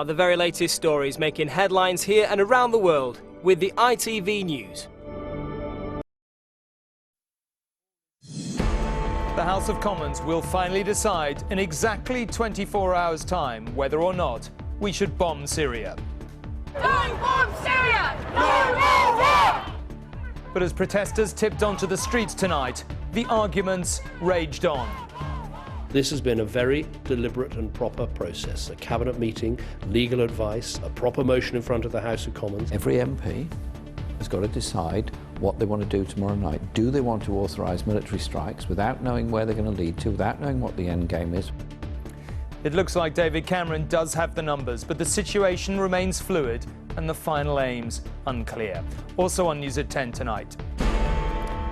The very latest stories making headlines here and around the world with the ITV News. The House of Commons will finally decide in exactly 24 hours' time whether or not we should bomb Syria. Don't bomb Syria! No more war! But as protesters tipped onto the streets tonight, the arguments raged on. This has been a very deliberate and proper process. A cabinet meeting, legal advice, a proper motion in front of the House of Commons. Every MP has got to decide what they want to do tomorrow night. Do they want to authorise military strikes without knowing where they're going to lead to, without knowing what the end game is? It looks like David Cameron does have the numbers, but the situation remains fluid and the final aims unclear. Also on News at 10 tonight.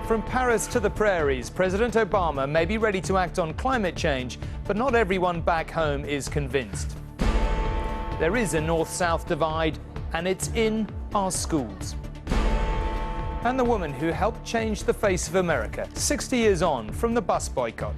From Paris to the prairies, President Obama may be ready to act on climate change, but not everyone back home is convinced. There is a north-south divide, and it's in our schools. And the woman who helped change the face of America, 60 years on from the bus boycott.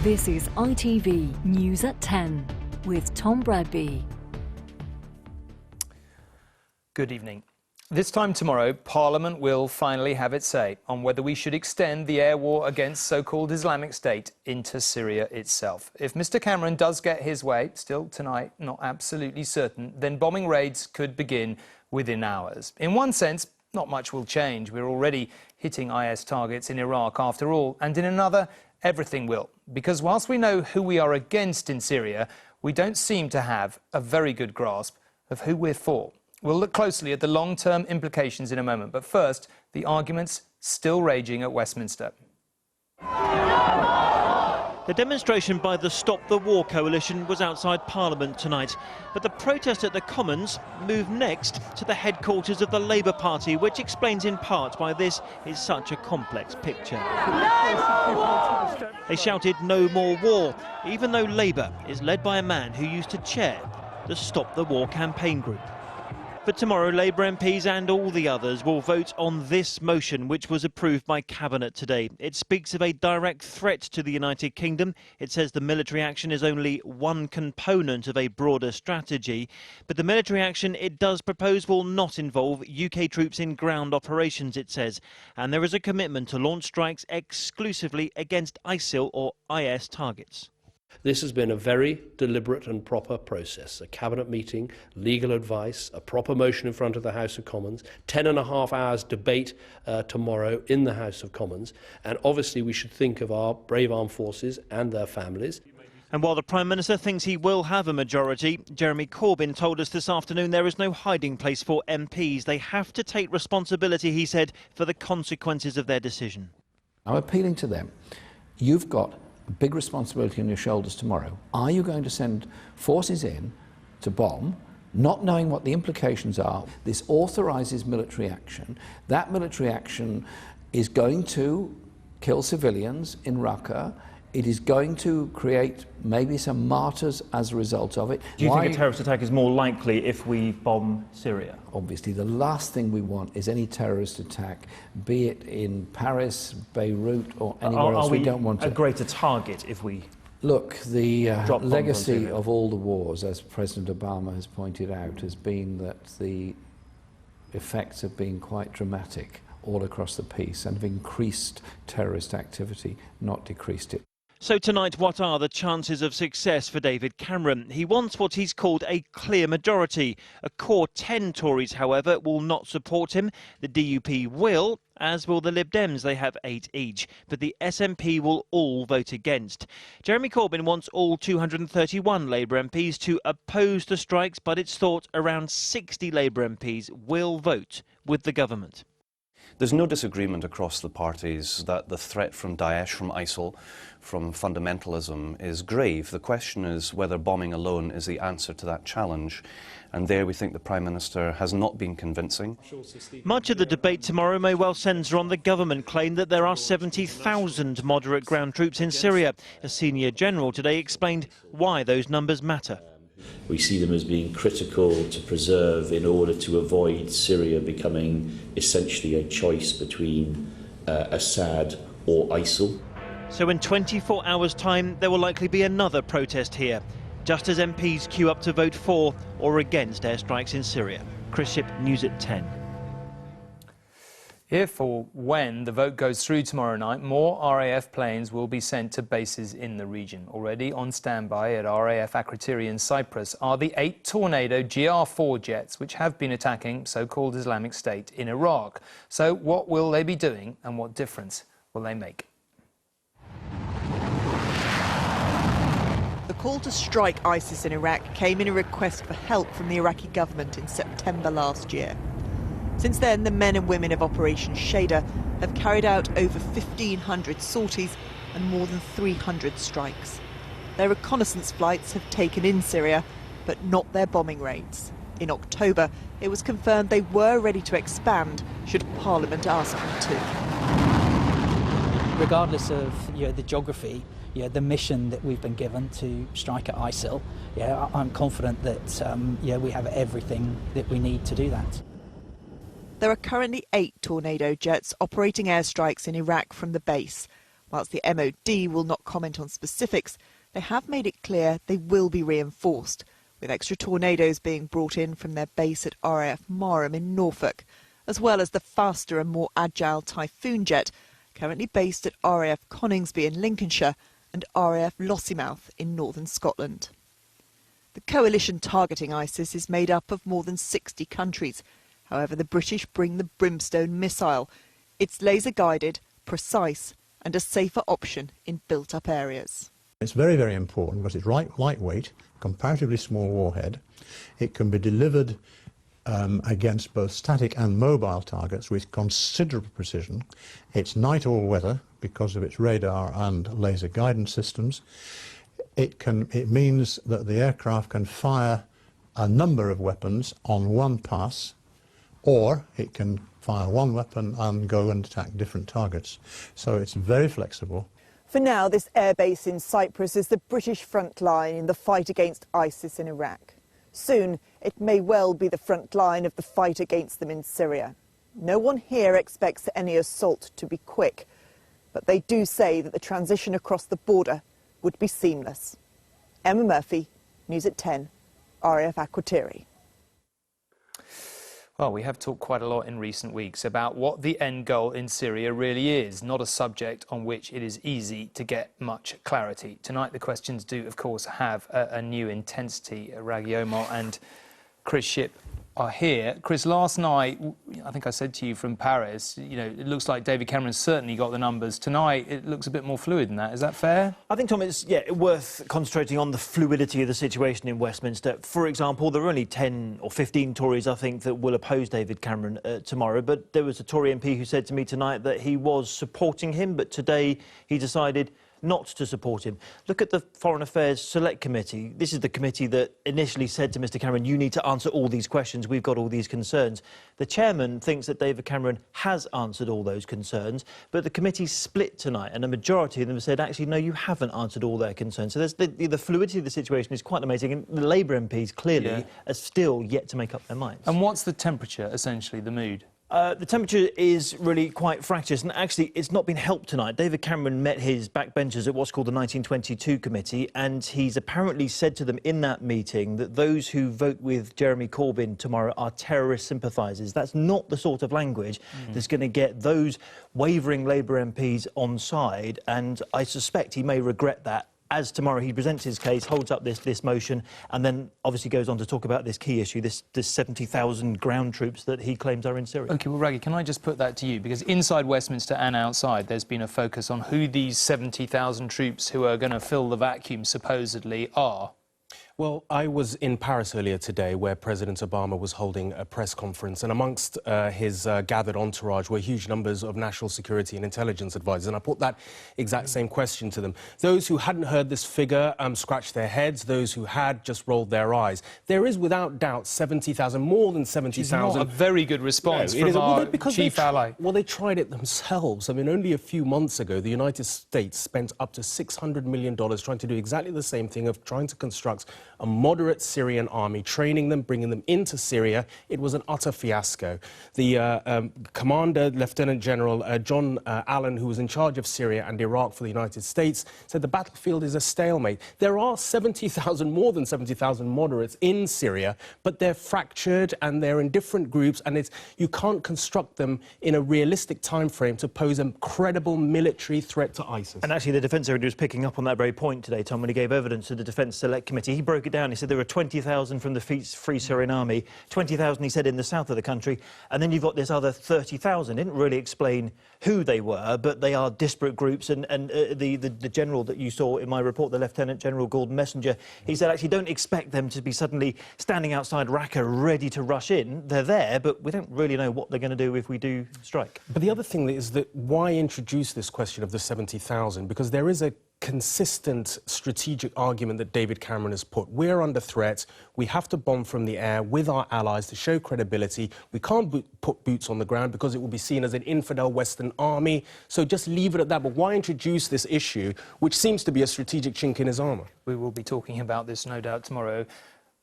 This is ITV News at 10 with Tom Bradby. Good evening. This time tomorrow, Parliament will finally have its say on whether we should extend the air war against so-called Islamic State into Syria itself. If Mr Cameron does get his way, still tonight not absolutely certain, then bombing raids could begin within hours. In one sense, not much will change. We're already hitting IS targets in Iraq after all, and in another, everything will. Because whilst we know who we are against in Syria, we don't seem to have a very good grasp of who we're for. We'll look closely at the long-term implications in a moment, but first, the arguments still raging at Westminster. The demonstration by the Stop the War coalition was outside Parliament tonight, but the protest at the Commons moved next to the headquarters of the Labour Party, which explains in part why this is such a complex picture. They shouted "No more war," even though Labour is led by a man who used to chair the Stop the War campaign group. But tomorrow, Labour MPs and all the others will vote on this motion, which was approved by Cabinet today. It speaks of a direct threat to the United Kingdom. It says the military action is only one component of a broader strategy. But the military action it does propose will not involve UK troops in ground operations, it says. And there is a commitment to launch strikes exclusively against ISIL or IS targets. This has been a very deliberate and proper process. A cabinet meeting, legal advice, a proper motion in front of the House of Commons, 10.5 hours debate tomorrow in the House of Commons. And obviously we should think of our brave armed forces and their families. And while the Prime Minister thinks he will have a majority, Jeremy Corbyn told us this afternoon there is no hiding place for MPs. They have to take responsibility, he said, for the consequences of their decision. I'm appealing to them. You've got a big responsibility on your shoulders tomorrow. Are you going to send forces in to bomb, not knowing what the implications are? This authorises military action. That military action is going to kill civilians in Raqqa. It is going to create maybe some martyrs as a result of it. Do you think a terrorist attack is more likely if we bomb Syria? Obviously, the last thing we want is any terrorist attack, be it in Paris, Beirut or anywhere else. We don't want a greater target if we... Look, the legacy of all the wars, as President Obama has pointed out, has been that the effects have been quite dramatic all across the piece and have increased terrorist activity, not decreased it. So tonight, what are the chances of success for David Cameron? He wants what he's called a clear majority. A core 10 Tories, however, will not support him. The DUP will, as will the Lib Dems. They have 8 each. But the SNP will all vote against. Jeremy Corbyn wants all 231 Labour MPs to oppose the strikes, but it's thought around 60 Labour MPs will vote with the government. There's no disagreement across the parties that the threat from Daesh, from ISIL, from fundamentalism is grave. The question is whether bombing alone is the answer to that challenge. And there we think the Prime Minister has not been convincing. Much of the debate tomorrow may well centre on the government claim that there are 70,000 moderate ground troops in Syria. A senior general today explained why those numbers matter. We see them as being critical to preserve in order to avoid Syria becoming essentially a choice between Assad or ISIL. So in 24 hours' time, there will likely be another protest here, just as MPs queue up to vote for or against airstrikes in Syria. Chris Ship, News at 10. If or when the vote goes through tomorrow night, more RAF planes will be sent to bases in the region. Already on standby at RAF Akrotiri in Cyprus are the 8 Tornado GR4 jets which have been attacking so-called Islamic State in Iraq. So what will they be doing and what difference will they make? The call to strike ISIS in Iraq came in a request for help from the Iraqi government in September last year. Since then, the men and women of Operation Shader have carried out over 1,500 sorties and more than 300 strikes. Their reconnaissance flights have taken in Syria, but not their bombing raids. In October, it was confirmed they were ready to expand should Parliament ask them to. Regardless of the geography, the mission that we've been given to strike at ISIL, I'm confident that we have everything that we need to do that. There are currently 8 Tornado jets operating airstrikes in Iraq from the base. Whilst the MOD will not comment on specifics, they have made it clear they will be reinforced, with extra Tornadoes being brought in from their base at RAF Marham in Norfolk, as well as the faster and more agile Typhoon jet, currently based at RAF Coningsby in Lincolnshire and RAF Lossiemouth in northern Scotland. The coalition targeting ISIS is made up of more than 60 countries. However, the British bring the Brimstone missile. It's laser-guided, precise and a safer option in built-up areas. It's very, very important because it's lightweight, comparatively small warhead. It can be delivered against both static and mobile targets with considerable precision. It's night all weather because of its radar and laser guidance systems. It means that the aircraft can fire a number of weapons on one pass, or it can fire one weapon and go and attack different targets. So it's very flexible. For now, this airbase in Cyprus is the British front line in the fight against ISIS in Iraq. Soon, it may well be the front line of the fight against them in Syria. No one here expects any assault to be quick, but they do say that the transition across the border would be seamless. Emma Murphy, News at 10, RAF Akrotiri. Well, we have talked quite a lot in recent weeks about what the end goal in Syria really is, not a subject on which it is easy to get much clarity. Tonight, the questions do, of course, have a new intensity. Raghi Omar and Chris Ship are here. Chris, last night, I think I said to you from Paris, it looks like David Cameron's certainly got the numbers. Tonight, it looks a bit more fluid than that. Is that fair? I think, Tom, it's worth concentrating on the fluidity of the situation in Westminster. For example, there are only 10 or 15 Tories, I think, that will oppose David Cameron tomorrow. But there was a Tory MP who said to me tonight that he was supporting him, but today he decided not to support him. Look at the Foreign Affairs Select Committee. This is the committee that initially said to Mr Cameron, you need to answer all these questions, we've got all these concerns. The chairman thinks that David Cameron has answered all those concerns, but the committee split tonight and a majority of them said, actually, no, you haven't answered all their concerns. So there's the fluidity of the situation is quite amazing, and the Labour MPs clearly are still yet to make up their minds. And what's the temperature, essentially, the mood? The temperature is really quite fractious, and actually it's not been helped tonight. David Cameron met his backbenchers at what's called the 1922 committee, and he's apparently said to them in that meeting that those who vote with Jeremy Corbyn tomorrow are terrorist sympathisers. That's not the sort of language that's going to get those wavering Labour MPs on side, and I suspect he may regret that as tomorrow he presents his case, holds up this motion, and then obviously goes on to talk about this key issue, this 70,000 ground troops that he claims are in Syria. OK, well, Raghi, can I just put that to you? Because inside Westminster and outside, there's been a focus on who these 70,000 troops who are going to fill the vacuum supposedly are. Well, I was in Paris earlier today where President Obama was holding a press conference, and amongst his gathered entourage were huge numbers of national security and intelligence advisors, and I put that exact same question to them. Those who hadn't heard this figure scratched their heads, those who had just rolled their eyes. There is without doubt 70,000, more than 70,000. Not a very good response from our chief ally. Well, they tried it themselves. I mean, only a few months ago, the United States spent up to $600 million trying to do exactly the same thing of trying to construct a moderate Syrian army, training them, bringing them into Syria. It was an utter fiasco. The commander, Lieutenant General John Allen, who was in charge of Syria and Iraq for the United States, said the battlefield is a stalemate. There are 70,000, more than 70,000 moderates in Syria, but they're fractured and they're in different groups, and you can't construct them in a realistic time frame to pose a credible military threat to ISIS. And actually, the Defence Secretary was picking up on that very point today, Tom, when he gave evidence to the Defence Select Committee. He broke it down. He said there were 20,000 from the Free Syrian Army, 20,000, he said, in the south of the country, and then you've got this other 30,000. Didn't really explain who they were, but they are disparate groups. And the general that you saw in my report, the Lieutenant General Gordon Messenger, he said, actually, don't expect them to be suddenly standing outside Raqqa ready to rush in. They're there, but we don't really know what they're going to do if we do strike. But the other thing is that why introduce this question of the 70,000? Because there is a consistent strategic argument that David Cameron has put. We're under threat. We have to bomb from the air with our allies to show credibility. We can't put boots on the ground because it will be seen as an infidel Western army. So just leave it at that. But why introduce this issue, which seems to be a strategic chink in his armour? We will be talking about this, no doubt, tomorrow,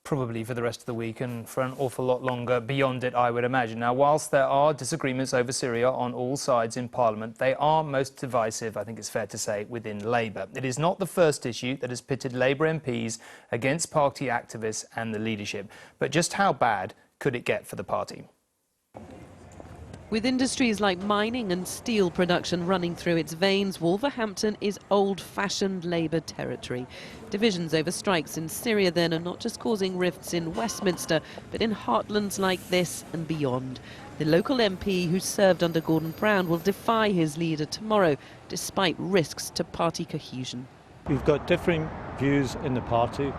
probably for the rest of the week and for an awful lot longer beyond it, I would imagine. Now, whilst there are disagreements over Syria on all sides in Parliament, they are most divisive, I think it's fair to say, within Labour. It is not the first issue that has pitted Labour MPs against party activists and the leadership. But just how bad could it get for the party? With industries like mining and steel production running through its veins, Wolverhampton is old-fashioned Labour territory. Divisions over strikes in Syria then are not just causing rifts in Westminster, but in heartlands like this and beyond. The local MP who served under Gordon Brown will defy his leader tomorrow, despite risks to party cohesion. We've got differing views in the party.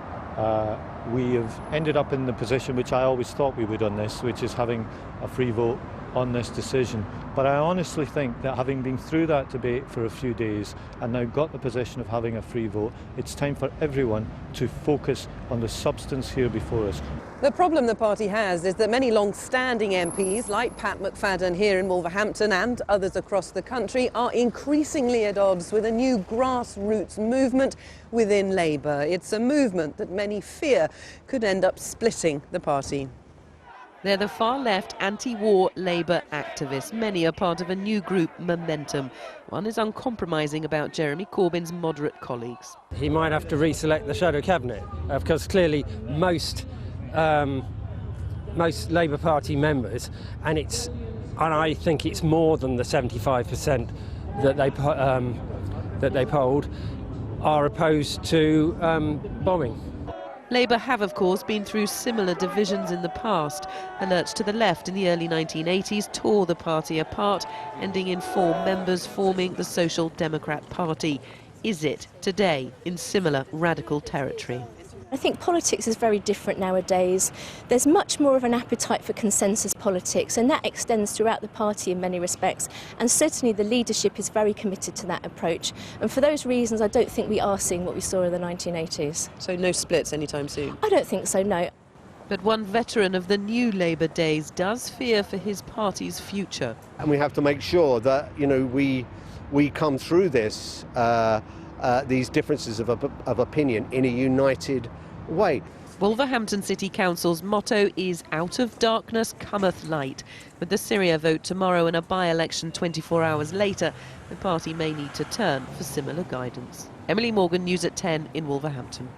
We have ended up in the position which I always thought we would on this, which is having a free vote on this decision. But I honestly think that having been through that debate for a few days and now got the position of having a free vote, it's time for everyone to focus on the substance here before us. The problem the party has is that many long-standing MPs, like Pat McFadden here in Wolverhampton and others across the country, are increasingly at odds with a new grassroots movement within Labour. It's a movement that many fear could end up splitting the party. They're the far-left anti-war Labour activists. Many are part of a new group, Momentum. One is uncompromising about Jeremy Corbyn's moderate colleagues. He might have to reselect the shadow cabinet, because clearly most Labour Party members, and I think it's more than the 75% that they polled, are opposed to bombing. Labour have, of course, been through similar divisions in the past. Alerts to the left in the early 1980s tore the party apart, ending in 4 members forming the Social Democrat Party. Is it today in similar radical territory? I think politics is very different nowadays. There's much more of an appetite for consensus politics, and that extends throughout the party in many respects. And certainly the leadership is very committed to that approach. And for those reasons, I don't think we are seeing what we saw in the 1980s. So no splits anytime soon? I don't think so, no. But one veteran of the new Labour days does fear for his party's future. And we have to make sure that, you know, we come through this, these differences of opinion in a united way. Wolverhampton City Council's motto is "Out of darkness cometh light." With the Syria vote tomorrow and a by-election 24 hours later, the party may need to turn for similar guidance. Emily Morgan, News at 10 in Wolverhampton.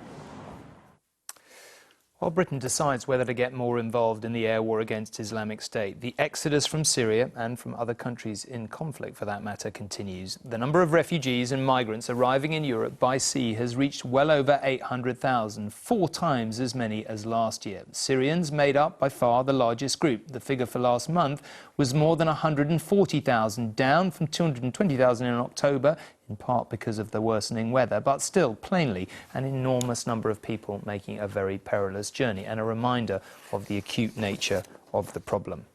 While Britain decides whether to get more involved in the air war against Islamic State, the exodus from Syria and from other countries in conflict, for that matter, continues. The number of refugees and migrants arriving in Europe by sea has reached well over 800,000, 4 times as many as last year. Syrians made up by far the largest group. The figure for last month was more than 140,000, down from 220,000 in October, in part because of the worsening weather, but still, plainly, an enormous number of people making a very perilous journey, and a reminder of the acute nature of the problem.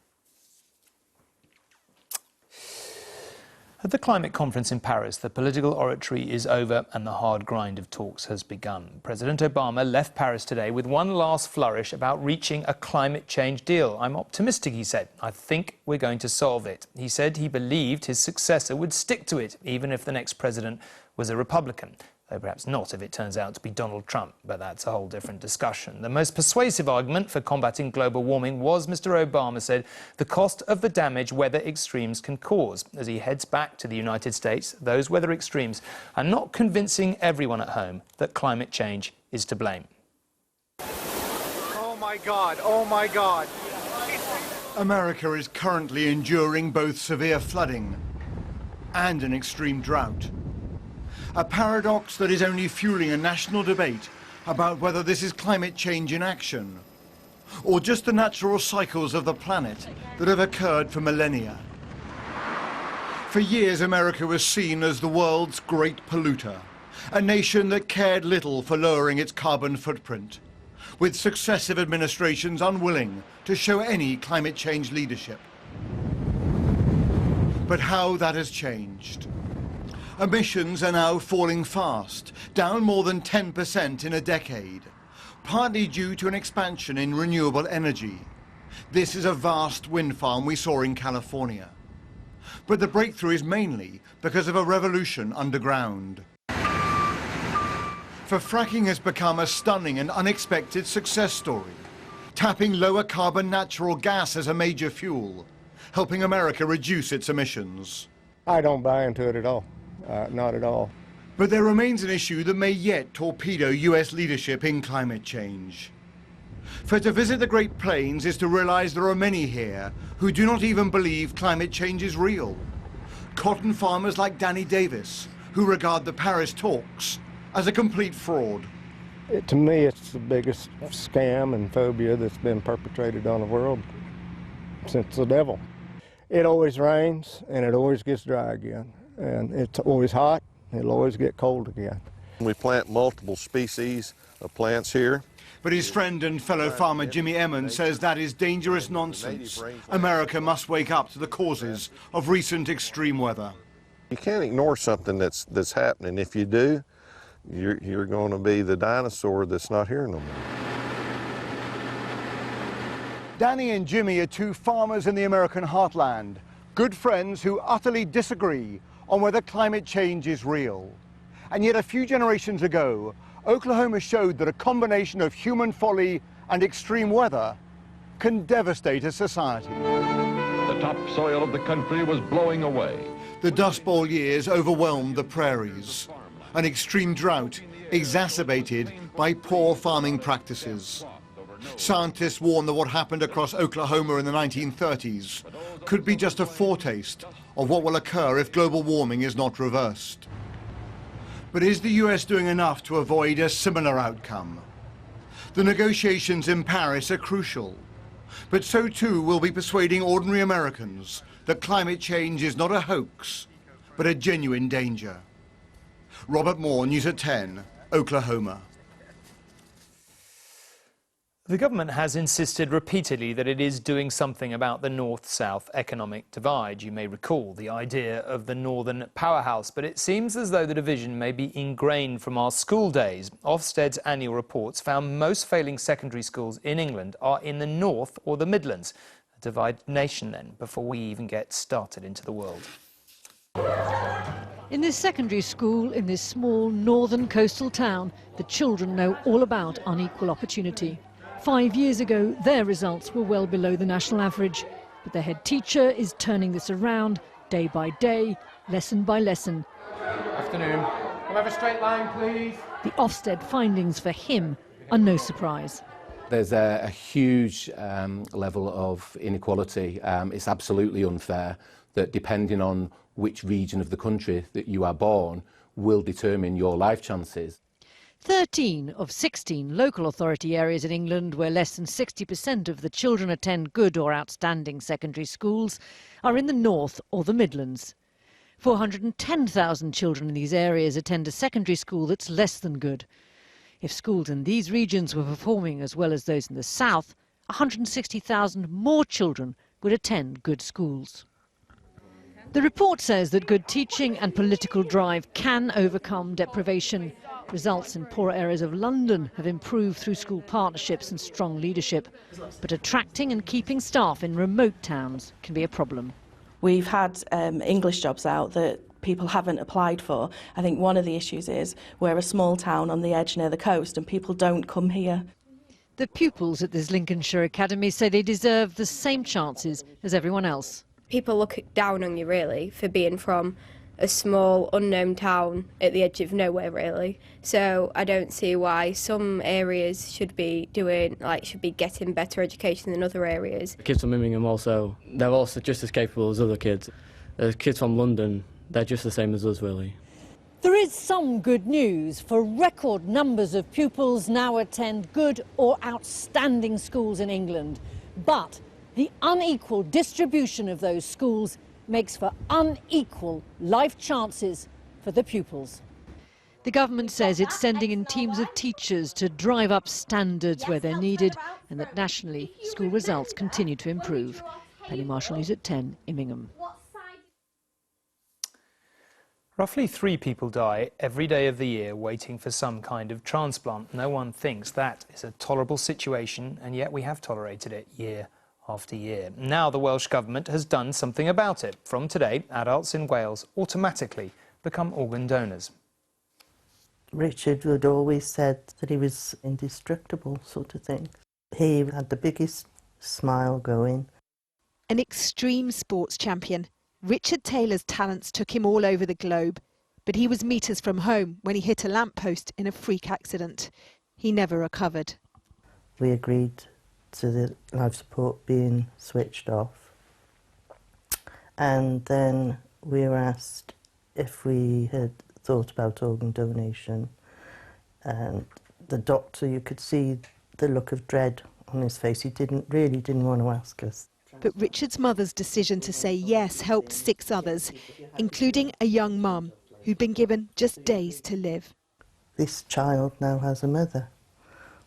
At the climate conference in Paris, the political oratory is over and the hard grind of talks has begun. President Obama left Paris today with one last flourish about reaching a climate change deal. "I'm optimistic," he said. "I think we're going to solve it." He said he believed his successor would stick to it, even if the next president was a Republican. Though perhaps not if it turns out to be Donald Trump, but that's a whole different discussion. The most persuasive argument for combating global warming was, Mr. Obama said, the cost of the damage weather extremes can cause. As he heads back to the United States, those weather extremes are not convincing everyone at home that climate change is to blame. Oh my God, oh my God. America is currently enduring both severe flooding and an extreme drought. A paradox that is only fueling a national debate about whether this is climate change in action or just the natural cycles of the planet that have occurred for millennia. For years, America was seen as the world's great polluter, a nation that cared little for lowering its carbon footprint, with successive administrations unwilling to show any climate change leadership. But how that has changed. Emissions are now falling fast, down more than 10% in a decade, partly due to an expansion in renewable energy. This is a vast wind farm we saw in California. But the breakthrough is mainly because of a revolution underground. For fracking has become a stunning and unexpected success story, tapping lower carbon natural gas as a major fuel, helping America reduce its emissions. I don't buy into it at all. Not at all. But there remains an issue that may yet torpedo US leadership in climate change. For to visit the Great Plains is to realize there are many here who do not even believe climate change is real. Cotton farmers like Danny Davis, who regard the Paris talks as a complete fraud. To me, it's the biggest scam and phobia that's been perpetrated on the world since the devil. It always rains and it always gets dry again. And it's always hot, it'll always get cold again. We plant multiple species of plants here. But his friend and fellow farmer Jimmy Emmons says that is dangerous nonsense. America must wake up to the causes of recent extreme weather. You can't ignore something that's happening. If you do, you're going to be the dinosaur that's not here no more. Danny and Jimmy are two farmers in the American heartland, good friends who utterly disagree on whether climate change is real. And yet a few generations ago, Oklahoma showed that a combination of human folly and extreme weather can devastate a society. The topsoil of the country was blowing away. The Dust Bowl years overwhelmed the prairies. An extreme drought exacerbated by poor farming practices. Scientists warn that what happened across Oklahoma in the 1930s could be just a foretaste of what will occur if global warming is not reversed. But is the US doing enough to avoid a similar outcome? The negotiations in Paris are crucial, but so too will be persuading ordinary Americans that climate change is not a hoax, but a genuine danger. Robert Moore, News at 10, Oklahoma. The government has insisted repeatedly that it is doing something about the north-south economic divide. You may recall the idea of the northern powerhouse, but it seems as though the division may be ingrained from our school days. Ofsted's annual reports found most failing secondary schools in England are in the north or the Midlands. A divided nation then, before we even get started into the world. In this secondary school in this small northern coastal town, the children know all about unequal opportunity. 5 years ago, their results were well below the national average. But the head teacher is turning this around day by day, lesson by lesson. Afternoon. We'll have a straight line, please. The Ofsted findings for him are no surprise. There's a huge level of inequality. It's absolutely unfair that depending on which region of the country that you are born will determine your life chances. 13 of 16 local authority areas in England where less than 60% of the children attend good or outstanding secondary schools are in the north or the Midlands. 410,000 children in these areas attend a secondary school that's less than good. If schools in these regions were performing as well as those in the south, 160,000 more children would attend good schools. The report says that good teaching and political drive can overcome deprivation. Results in poorer areas of London have improved through school partnerships and strong leadership. But attracting and keeping staff in remote towns can be a problem. We've had English jobs out that people haven't applied for. I think one of the issues is we're a small town on the edge near the coast and people don't come here. The pupils at this Lincolnshire academy say they deserve the same chances as everyone else. People look down on you, really, for being from a small, unknown town at the edge of nowhere, really. So I don't see why some areas should be getting better education than other areas. Kids from Birmingham they're also just as capable as other kids. The kids from London, they're just the same as us, really. There is some good news, for record numbers of pupils now attend good or outstanding schools in England. But the unequal distribution of those schools makes for unequal life chances for the pupils. The government says it's sending in teams of teachers to drive up standards where they're needed, and that nationally school results continue to improve. Penny Marshall, News at 10, Immingham. Roughly 3 people die every day of the year waiting for some kind of transplant. No one thinks that is a tolerable situation, and yet we have tolerated it year after year. Now the Welsh Government has done something about it. From today, adults in Wales automatically become organ donors. Richard would always said that he was indestructible, sort of thing. He had the biggest smile going. An extreme sports champion, Richard Taylor's talents took him all over the globe, but he was metres from home when he hit a lamppost in a freak accident. He never recovered. We agreed to the life support being switched off, and then we were asked if we had thought about organ donation, and the doctor, you could see the look of dread on his face. He really didn't want to ask us. But Richard's mother's decision to say yes helped 6 others, including a young mum who'd been given just days to live. This child now has a mother,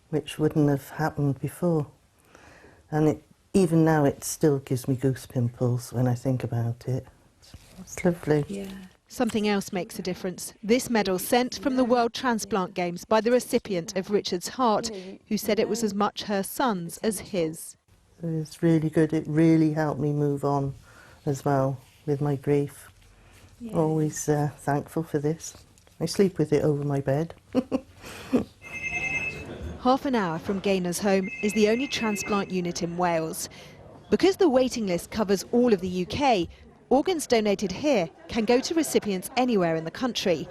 which wouldn't have happened before. And even now it still gives me goose pimples when I think about it. It's lovely. Yeah. Something else makes a difference. This medal sent from the World Transplant Games by the recipient of Richard's heart, who said it was as much her son's as his. It's really good. It really helped me move on as well with my grief. Yeah. Always thankful for this. I sleep with it over my bed. Half an hour from Gaynor's home is the only transplant unit in Wales. Because the waiting list covers all of the UK, organs donated here can go to recipients anywhere in the country.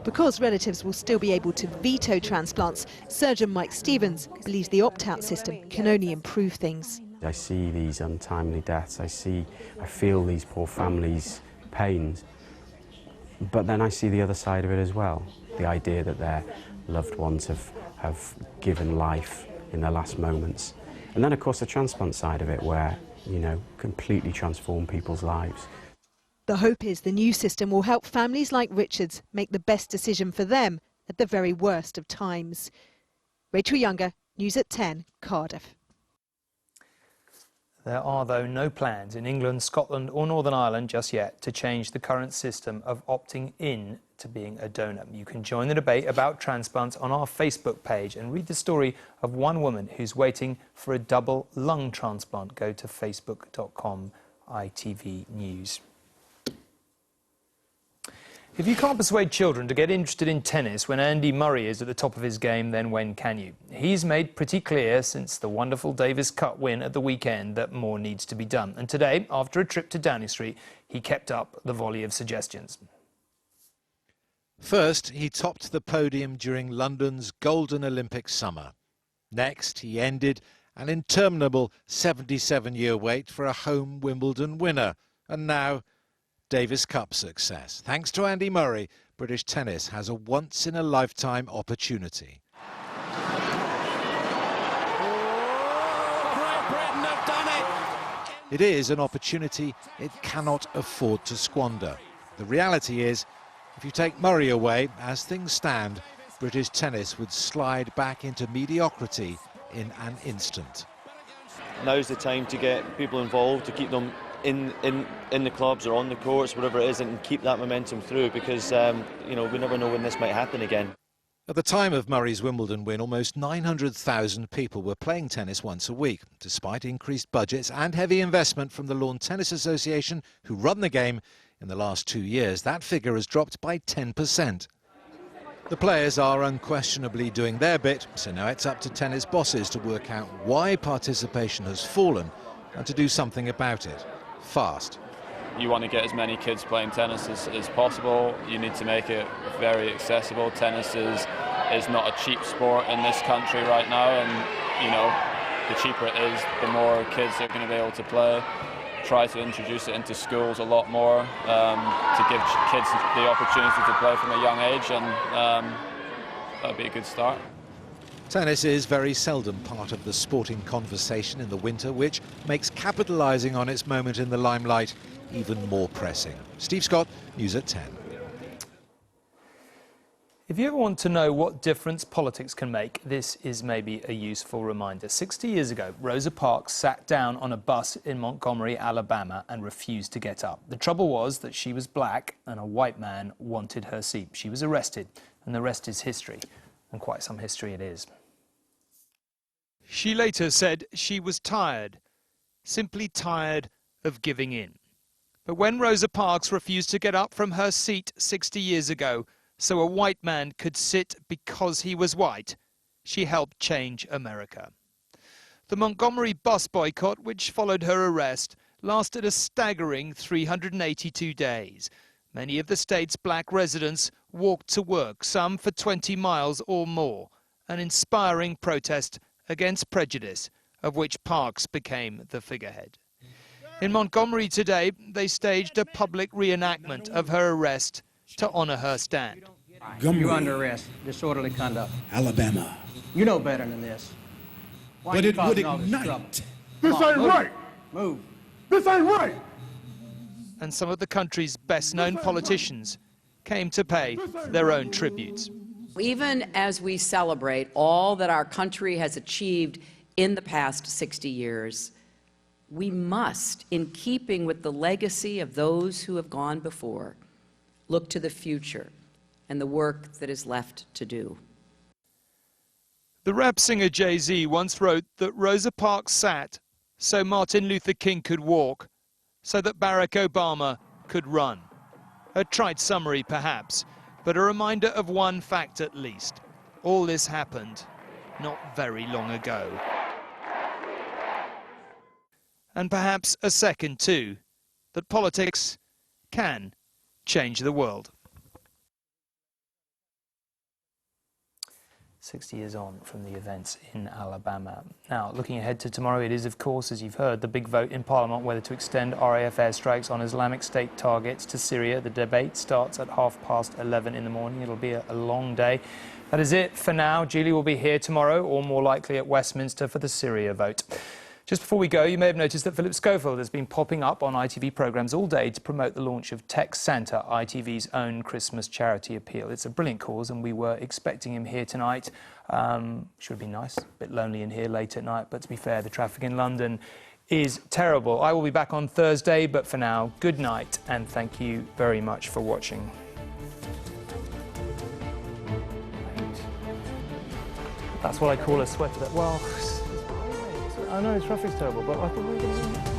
Because relatives will still be able to veto transplants, surgeon Mike Stevens believes the opt-out system can only improve things. I see these untimely deaths, I feel these poor families' pains, but then I see the other side of it as well. The idea that their loved ones have given life in their last moments. And then of course the transplant side of it where, completely transform people's lives. The hope is the new system will help families like Richard's make the best decision for them at the very worst of times. Rachel Younger, News at 10, Cardiff. There are, though, no plans in England, Scotland or Northern Ireland just yet to change the current system of opting in to being a donor. You can join the debate about transplants on our Facebook page and read the story of one woman who's waiting for a double lung transplant. Go to facebook.com ITV News. If you can't persuade children to get interested in tennis when Andy Murray is at the top of his game, then when can you? He's made pretty clear since the wonderful Davis Cup win at the weekend that more needs to be done. And today, after a trip to Downing Street, he kept up the volley of suggestions. First, he topped the podium during London's Golden Olympic summer. Next, he ended an interminable 77-year wait for a home Wimbledon winner. And now, Davis Cup success. Thanks to Andy Murray, British tennis has a once-in-a-lifetime opportunity. It is an opportunity it cannot afford to squander. The reality is, if you take Murray away, as things stand, British tennis would slide back into mediocrity in an instant. Now's the time to get people involved, to keep them in the clubs or on the courts, whatever it is, and keep that momentum through, because we never know when this might happen again. At the time of Murray's Wimbledon win, almost 900,000 people were playing tennis once a week. Despite increased budgets and heavy investment from the Lawn Tennis Association, who run the game, In the last 2 years, that figure has dropped by 10%. The players are unquestionably doing their bit, so now it's up to tennis bosses to work out why participation has fallen and to do something about it, fast. You want to get as many kids playing tennis as possible. You need to make it very accessible. Tennis is not a cheap sport in this country right now, and you know, the cheaper it is, the more kids are going to be able to play. Try to introduce it into schools a lot more, to give kids the opportunity to play from a young age, and that'd be a good start. Tennis is very seldom part of the sporting conversation in the winter, which makes capitalising on its moment in the limelight even more pressing. Steve Scott, News at 10. If you ever want to know what difference politics can make, this is maybe a useful reminder. 60 years ago, Rosa Parks sat down on a bus in Montgomery, Alabama, and refused to get up. The trouble was that she was black and a white man wanted her seat. She was arrested, and the rest is history, and quite some history it is. She later said she was tired, simply tired of giving in. But when Rosa Parks refused to get up from her seat 60 years ago, so a white man could sit because he was white, she helped change America. The Montgomery bus boycott, which followed her arrest, lasted a staggering 382 days. Many of the state's black residents walked to work, some for 20 miles or more, an inspiring protest against prejudice, of which Parks became the figurehead. In Montgomery today, they staged a public reenactment of her arrest to honour her stand. You're under arrest, disorderly conduct. Alabama. You know better than this. Why But you it would causing all this trouble? ignite. Come on, move. right. Move. This ain't right. And some of the country's best-known politicians came to pay their own tributes. Even as we celebrate all that our country has achieved in the past 60 years, we must, in keeping with the legacy of those who have gone before, look to the future and the work that is left to do. The rap singer Jay-Z once wrote that Rosa Parks sat so Martin Luther King could walk, so that Barack Obama could run. A trite summary, perhaps, but a reminder of one fact at least. All this happened not very long ago. And perhaps a second too, that politics can change the world. 60 years on from the events in Alabama. Now, looking ahead to tomorrow, it is, of course, as you've heard, the big vote in Parliament whether to extend RAF airstrikes on Islamic State targets to Syria. The debate starts at 11:30 in the morning. It'll be a long day. That is it for now. Julie will be here tomorrow, or more likely at Westminster, for the Syria vote. Just before we go, you may have noticed that Philip Schofield has been popping up on ITV programmes all day to promote the launch of Tech Santa, ITV's own Christmas charity appeal. It's a brilliant cause, and we were expecting him here tonight. Should be nice, a bit lonely in here late at night, but to be fair, the traffic in London is terrible. I will be back on Thursday, but for now, good night, and thank you very much for watching. That's what I call a sweater. Well, I know traffic's terrible, but I thought we were going to...